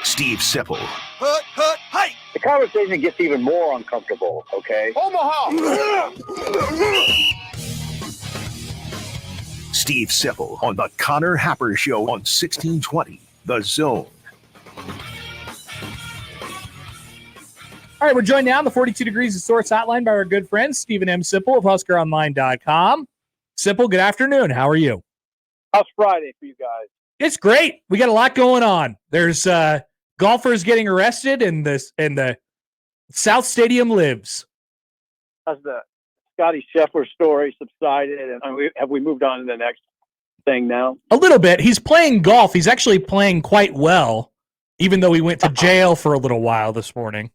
Steve Sipple. Hey! The conversation gets even more uncomfortable, okay? Omaha! Steve Sipple on the Connor Happer Show on 1620 The Zone. All right, we're joined now on the 42 Degrees of Source hotline by our good friend, Stephen M. Sipple of HuskerOnline.com. Sipple, good afternoon. How are you? How's Friday for you guys? It's great. We got a lot going on. There's golfers getting arrested, and the South Stadium lives. Has the Scotty Scheffler story subsided, and have we moved on to the next thing now? A little bit. He's playing golf. He's actually playing quite well, even though he went to jail for a little while this morning.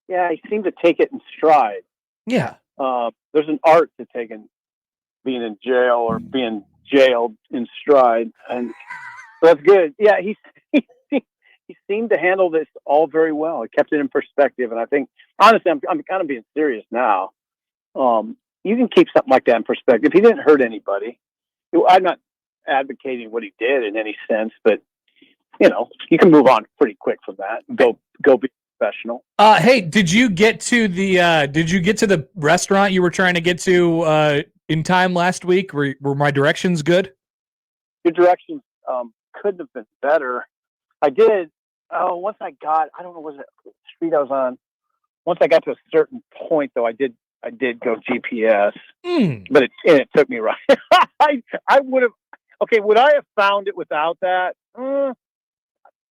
Yeah, he seemed to take it in stride. Yeah. There's an art to being in jail or being jailed in stride, and so that's good. Yeah, he seemed to handle this all very well. He kept it in perspective, and I think, honestly, I'm kind of being serious now. You can keep something like that in perspective. He didn't hurt anybody. I'm not advocating what he did in any sense, but you can move on pretty quick from that. Go be professional. Hey, did you get to the restaurant you were trying to get to in time last week? Were my directions good? Your directions couldn't have been better. I did. Once I got, I don't know, was it the street I was on? Once I got to a certain point, though, I did go GPS, but it took me right. I would have. Okay, would I have found it without that?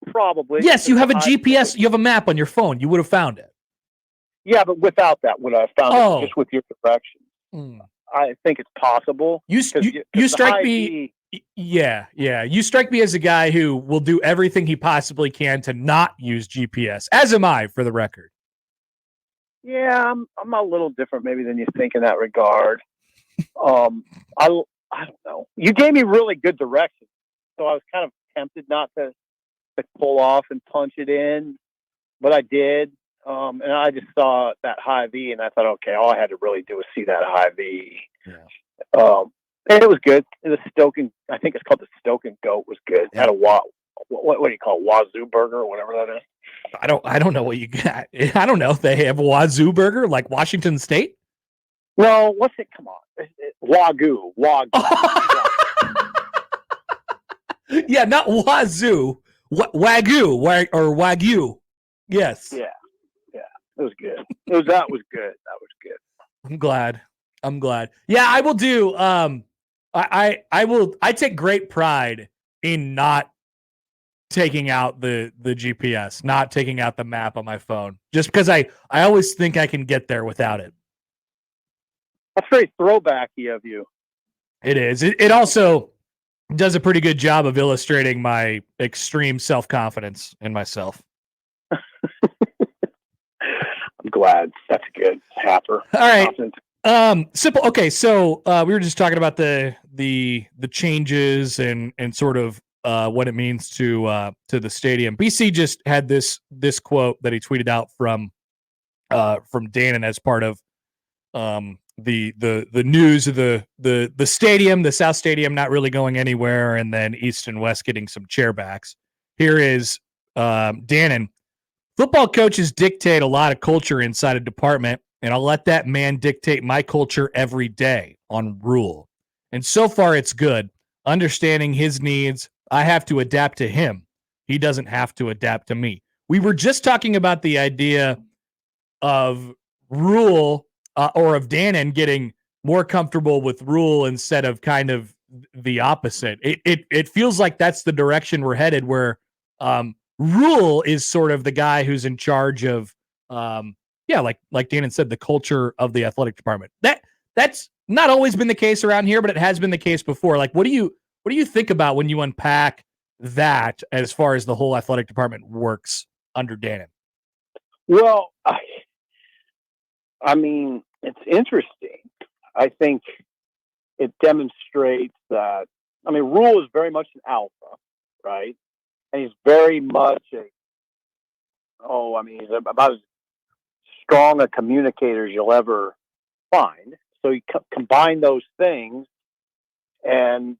Probably. Yes, you have a GPS. You have a map on your phone. You would have found it. Yeah, but without that, would I have found it just with your directions? I think it's possible. You strike me. Yeah. You strike me as a guy who will do everything he possibly can to not use GPS. As am I, for the record. Yeah, I'm a little different maybe than you think in that regard. I don't know. You gave me really good directions, so I was kind of tempted not to pull off and punch it in, but I did. And I just saw that high V, and I thought, okay, all I had to really do was see that high V. Yeah. And it was good. The Stoken, I think it's called the Stoken Goat, was good. Yeah. Had a what do you call it? Wazoo burger or whatever that is. I don't know what you got. I don't know if they have a Wazoo burger like Washington State. No, what's it? Come on, Wagyu. Yeah, not Wazoo. Wagyu or Wagyu. Yes. Yeah. It was good. That was good. I'm glad. Yeah, I will do. I take great pride in not taking out the GPS, not taking out the map on my phone, just because I always think I can get there without it. That's very throwbacky of you. It is. It also does a pretty good job of illustrating my extreme self-confidence in myself. I'm glad. That's good. Happer. All right. Simple. Okay, so we were just talking about the changes and sort of what it means to the stadium. BC just had this quote that he tweeted out from Dannon as part of the news of the stadium, the South Stadium not really going anywhere, and then East and West getting some chairbacks. Here is Dannon. Football coaches dictate a lot of culture inside a department, and I'll let that man dictate my culture every day on Rhule. And so far, it's good. Understanding his needs, I have to adapt to him. He doesn't have to adapt to me. We were just talking about the idea of Rhule or of Dannon getting more comfortable with Rhule instead of kind of the opposite. It feels like that's the direction we're headed, where Rhule is sort of the guy who's in charge of, like Dannon said, the culture of the athletic department. That's not always been the case around here, but it has been the case before. Like, what do you think about when you unpack that as far as the whole athletic department works under Dannon? Well, I mean, it's interesting. I think it demonstrates that, Rhule is very much an alpha, right? And he's very much he's about as strong a communicator as you'll ever find. So you combine those things, and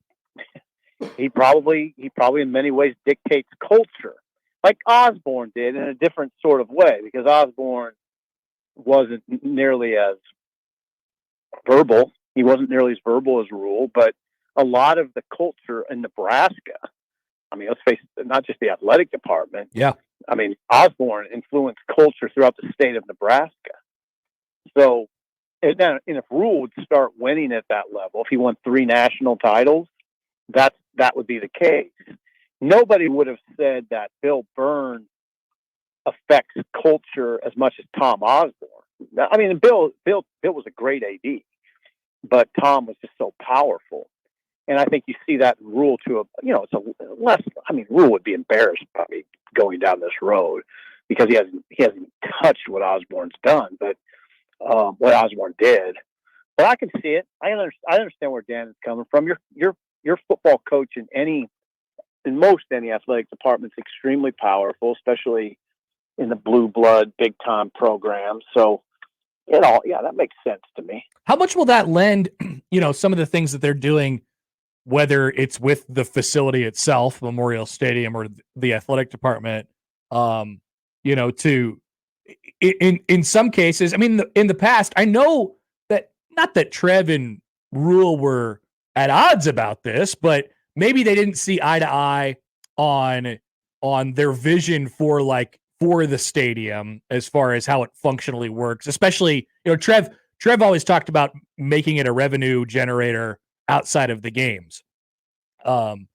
he probably in many ways dictates culture. like Osborne did in a different sort of way, because Osborne wasn't nearly as verbal. He wasn't nearly as verbal as Rhule, but a lot of the culture in Nebraska, I mean, let's face it, not just the athletic department. Yeah. I mean, Osborne influenced culture throughout the state of Nebraska. So, and if Rhule would start winning at that level, if he won 3 national titles, that would be the case. Nobody would have said that Bill Byrne affects culture as much as Tom Osborne. I mean, Bill was a great AD, but Tom was just so powerful. And I think you see that in Rhule to it's a less. I mean, Rhule would be embarrassed probably going down this road because he hasn't touched what Osborne's done, but what Osborne did. But I can see it. I understand where Dan is coming from. Your football coach in most any athletic department is extremely powerful, especially in the blue blood big time program. So that makes sense to me. How much will that lend, some of the things that they're doing, whether it's with the facility itself, Memorial Stadium, or the athletic department, to in some cases, I mean, in the past, I know that not that Trev and Rhule were at odds about this, but maybe they didn't see eye to eye on their vision for the stadium as far as how it functionally works. Especially, Trev always talked about making it a revenue generator outside of the games. And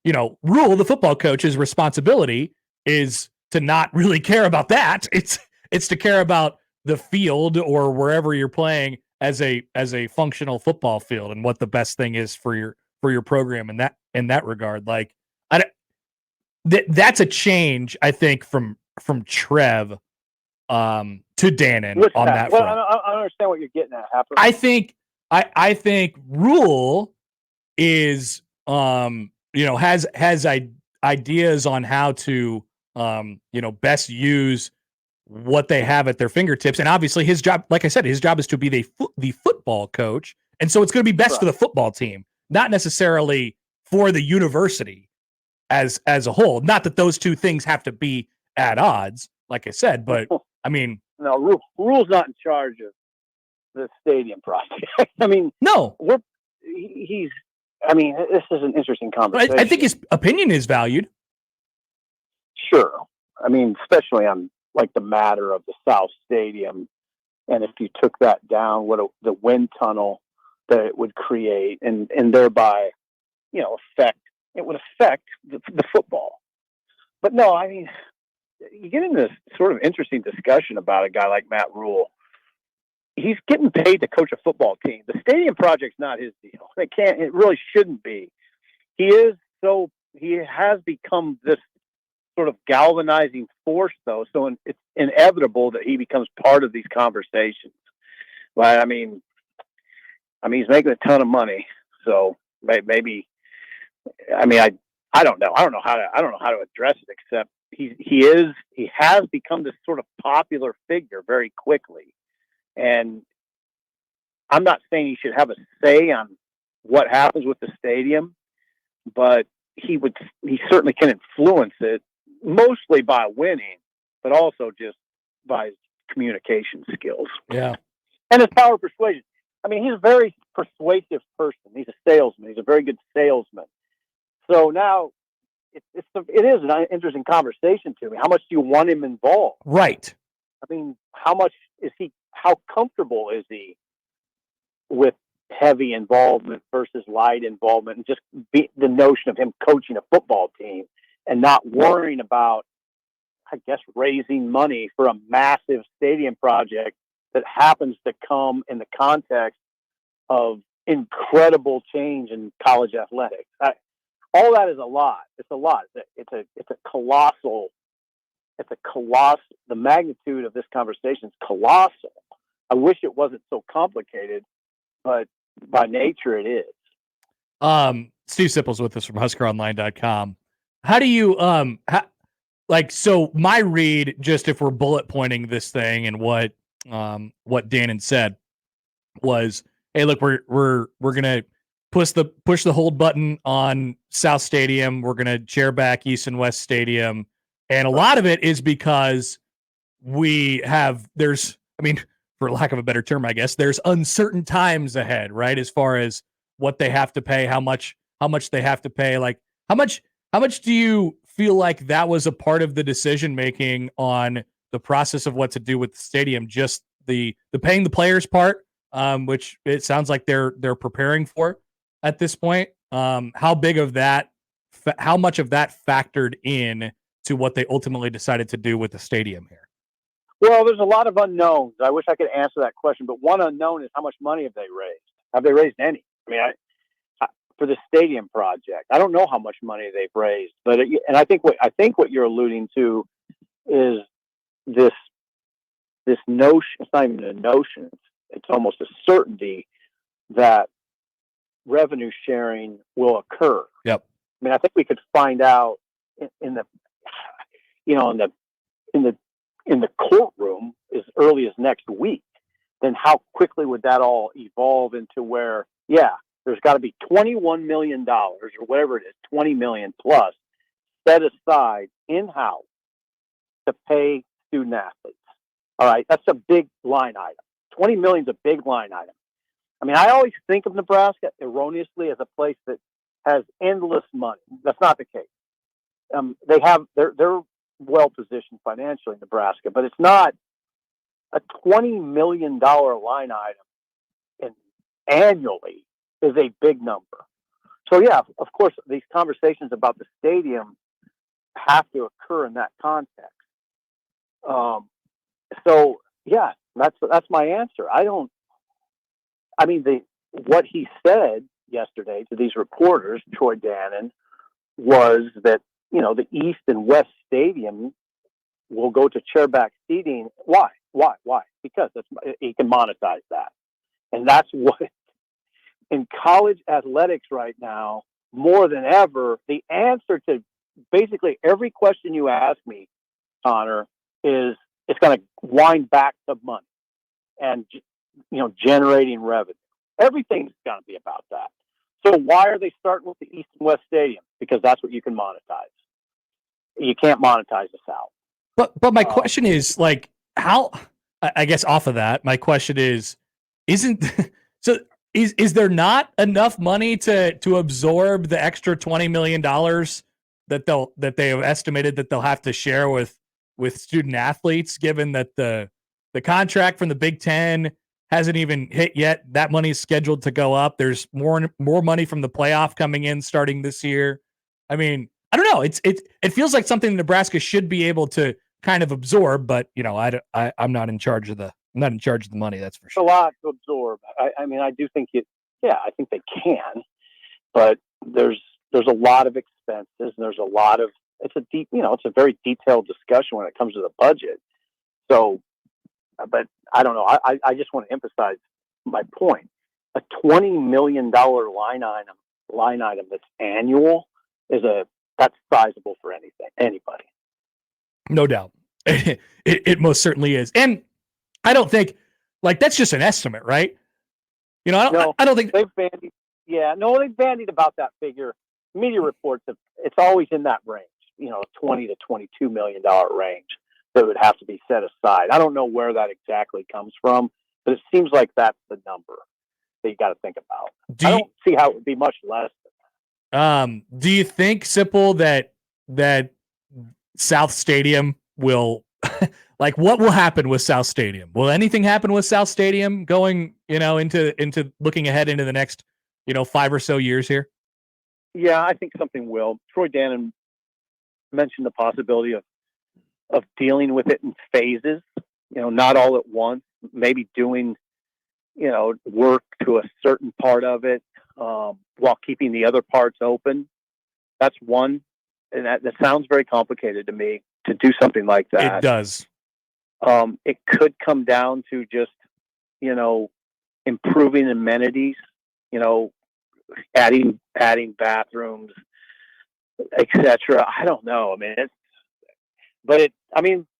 Rhule, the football coach's responsibility is to not really care about that. It's to care about the field or wherever you're playing as a functional football field and what the best thing is for your program in that regard. Like, that's a change, I think, from Trev to Dannon on that front. I understand what you're getting at, Happer. I think Rhule is has ideas on how to best use what they have at their fingertips, and obviously his job, like I said, his job is to be the football coach, and so it's going to be best for the football team, not necessarily for the university as a whole. Not that those two things have to be at odds, like I said, but I mean, no, Rhule's not in charge of the stadium project. I mean, no, he's. I mean, this is an interesting conversation. I think his opinion is valued. Sure. I mean, especially on the matter of the South Stadium, and if you took that down, the wind tunnel that it would create, and thereby, affect the football. But no, I mean, you get into this sort of interesting discussion about a guy like Matt Rhule. He's getting paid to coach a football team. The stadium project's not his deal. It really shouldn't be. He has become this sort of galvanizing force, though. So it's inevitable that he becomes part of these conversations. But I mean, he's making a ton of money. So maybe, I mean, I don't know. I don't know how to address it, except he has become this sort of popular figure very quickly. And I'm not saying he should have a say on what happens with the stadium, but he certainly can influence it, mostly by winning, but also just by his communication skills. Yeah. And his power of persuasion. I mean, he's a very persuasive person. He's a salesman. He's a very good salesman. So now it is an interesting conversation to me. How much do you want him involved? Right. I mean, how comfortable is he with heavy involvement versus light involvement, and just the notion of him coaching a football team and not worrying about, I guess, raising money for a massive stadium project that happens to come in the context of incredible change in college athletics. All that is a lot. It's a lot. It's a colossal. The magnitude of this conversation is colossal. I wish it wasn't so complicated, but by nature it is. Steve Sipple's with us from HuskerOnline.com. How do you so my read, just if we're bullet pointing this thing and what Dannon said was, hey, look, we're gonna push the hold button on South Stadium. We're gonna chair back East and West Stadium, And a lot of it is because for lack of a better term, I guess, there's uncertain times ahead, right? As far as what they have to pay, how much they have to pay. Like how much do you feel like that was a part of the decision making on the process of what to do with the stadium? Just the paying the players part, which it sounds like they're preparing for at this point. How big of that, how much of that factored in to what they ultimately decided to do with the stadium here? Well, there's a lot of unknowns. I wish I could answer that question, but one unknown is how much money have they raised? Have they raised any? I mean, for the stadium project, I don't know how much money they've raised, but and I think what you're alluding to is this notion. It's not even a notion; it's almost a certainty that revenue sharing will occur. Yep. I mean, I think we could find out in the courtroom as early as next week. Then how quickly would that all evolve into where, there's got to be $21 million or whatever it is, 20 million plus set aside in-house to pay student athletes. All right. That's a big line item. 20 million is a big line item. I mean, I always think of Nebraska erroneously as a place that has endless money. That's not the case. They're well positioned financially in Nebraska, but it's not a $20 million line item annually is a big number. So of course, these conversations about the stadium have to occur in that context. That's my answer. What he said yesterday to these reporters, Troy Dannon, was that, the East and West Stadium will go to chairback seating. Why? Because he can monetize that. And that's what, in college athletics right now, more than ever, the answer to basically every question you ask me, Connor, is it's going to wind back to money and, generating revenue. Everything's going to be about that. So why are they starting with the East and West Stadium? Because that's what you can monetize. You can't monetize the South. But my question is, like, how? I guess off of that, my question is there not enough money to absorb the extra $20 million that they have estimated that they'll have to share with student athletes, given that the contract from the Big Ten hasn't even hit yet? That money is scheduled to go up. There's more money from the playoff coming in starting this year. I mean, I don't know. It feels like something Nebraska should be able to kind of absorb, but I'm not in charge of the money. That's for sure. A lot to absorb. I do think I think they can, but there's a lot of expenses and there's a lot of, it's a very detailed discussion when it comes to the budget. So, but I don't know. I just want to emphasize my point. A $20 million line item that's annual that's sizable for anybody. No doubt. It most certainly is. And I don't think, like, that's just an estimate, right? I don't think they've bandied. Yeah, no, they've bandied about that figure. Media reports it's always in that range, $20 to $22 million range that would have to be set aside. I don't know where that exactly comes from, but it seems like that's the number that you got to think about. I don't see how it would be much less than that. Do you think, Sipple, that South Stadium will like, what will happen with South Stadium? Will anything happen with South Stadium going, into looking ahead into the next, 5 or so years here? Yeah, I think something will. Troy Dannon mentioned the possibility of dealing with it in phases, not all at once, maybe doing, work to a certain part of it, while keeping the other parts open. That's one. And that sounds very complicated to me to do something like that. It does. It could come down to just, improving amenities, adding bathrooms, etc. I don't know.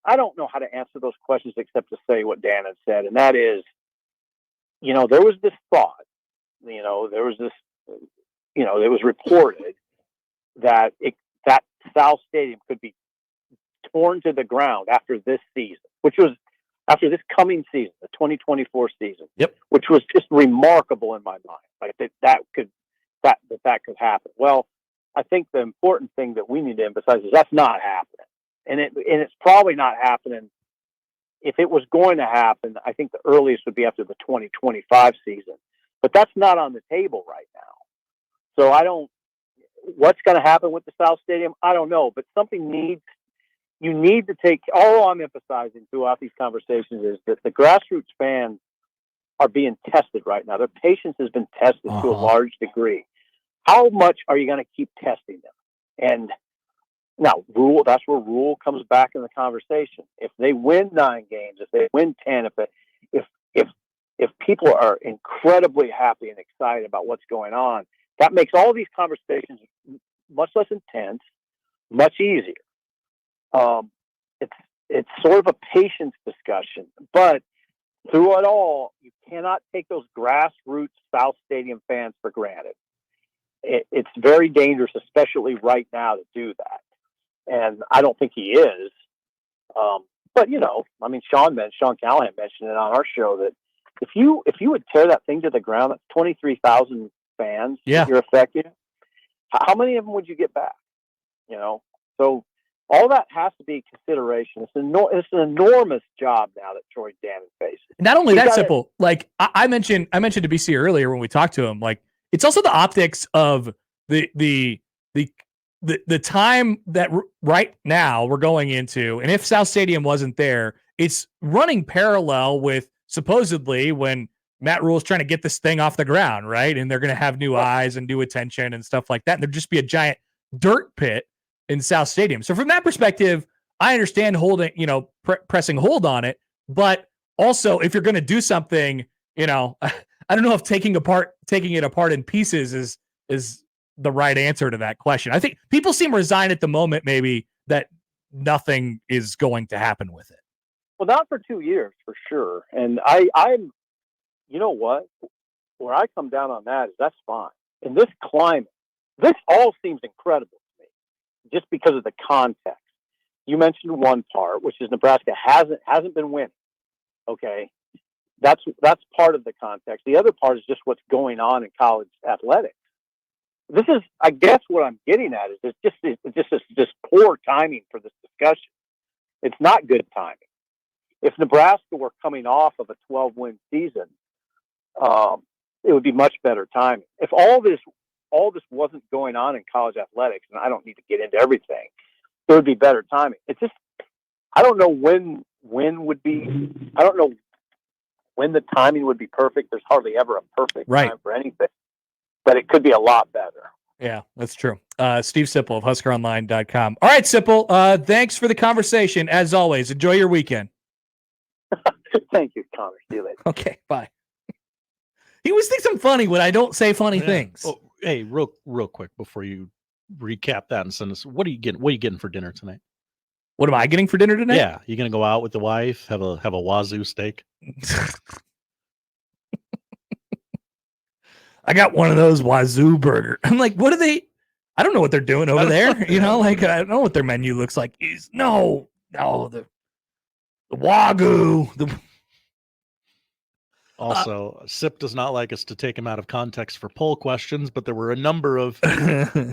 I don't know how to answer those questions except to say what Dan had said, and that is, there was this thought, it was reported that that South Stadium could be torn to the ground after this season, which was after this coming season, the 2024 season, which was just remarkable in my mind. Like that could happen. Well, I think the important thing that we need to emphasize is that's not happening, and it's probably not happening. If it was going to happen, I think the earliest would be after the 2025 season, but that's not on the table right now. So what's going to happen with the South Stadium? I don't know, but you need to take, all I'm emphasizing throughout these conversations is that the grassroots fans are being tested right now. Their patience has been tested to a large degree. How much are you going to keep testing them? And now that's where Rhule comes back in the conversation. If they win 9 games, if they win 10, if people are incredibly happy and excited about what's going on, that makes all these conversations much less intense, much easier. It's sort of a patience discussion, but through it all, you cannot take those grassroots South Stadium fans for granted. It's very dangerous, especially right now, to do that. And I don't think he is. But Sean Callahan mentioned it on our show that if you would tear that thing to the ground, that's 23,000 fans that you're affecting. How many of them would you get back? So all that has to be consideration. It's an enormous job now that Troy Dannon faces. Not only that, Sipple, like I mentioned to BC earlier when we talked to him, like it's also the optics of the time that right now we're going into, and if South Stadium wasn't there, it's running parallel with supposedly when Matt Rhule is trying to get this thing off the ground, right? And they're going to have new eyes and new attention and stuff like that. And there'd just be a giant dirt pit in South Stadium. So from that perspective, I understand holding, pressing hold on it, but also if you're going to do something, I don't know if taking it apart in pieces is the right answer to that question. I think people seem resigned at the moment, maybe, that nothing is going to happen with it. Well, not for 2 years, for sure. And I'm, you know what? Where I come down on that is that's fine. In this climate, this all seems incredible to me, just because of the context. You mentioned one part, which is Nebraska hasn't been winning. Okay, that's part of the context. The other part is just what's going on in college athletics. This is, I guess, what I'm getting at is it's just poor timing for this discussion. It's not good timing. If Nebraska were coming off of a 12-win season, it would be much better timing. If all this wasn't going on in college athletics, and I don't need to get into everything, it would be better timing. It's just, I don't know when would be, I don't know when the timing would be perfect. There's hardly ever a perfect time for anything, but it could be a lot better. Yeah, that's true. Steve Sipple of HuskerOnline.com. All right, Sipple, thanks for the conversation. As always, enjoy your weekend. Thank you, Connor. See you later. Okay, bye. He always thinks I'm funny when I don't say funny things. Oh, hey, real quick before you recap that and send us, what are you getting for dinner tonight? What am I getting for dinner tonight? Yeah, you gonna go out with the wife, have a wazoo steak? I got one of those wazoo burger. I'm like, what are they? I don't know what they're doing over there. I don't know what their menu looks like. No, the wagyu. Also, Sip does not like us to take him out of context for poll questions, but there were a number of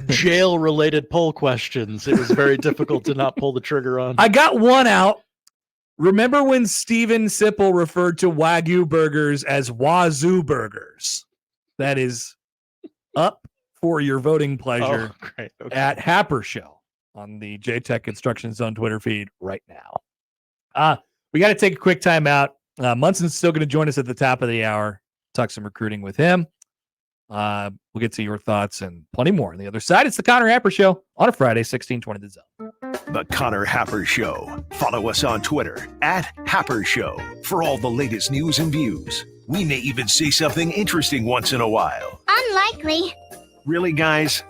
jail-related poll questions. It was very difficult to not pull the trigger on. I got one out. Remember when Steven Sipple referred to Wagyu burgers as wazoo burgers? That is up for your voting pleasure great. Okay. At Happer Show on the JTech Construction Zone Twitter feed right now. We got to take a quick time out. Munson's still going to join us at the top of the hour. Talk some recruiting with him. We'll get to your thoughts and plenty more. On the other side, it's the Connor Happer Show on a Friday, 1620 The Zone. The Connor Happer Show. Follow us on Twitter at Happer Show for all the latest news and views. We may even say something interesting once in a while. Unlikely. Really, guys?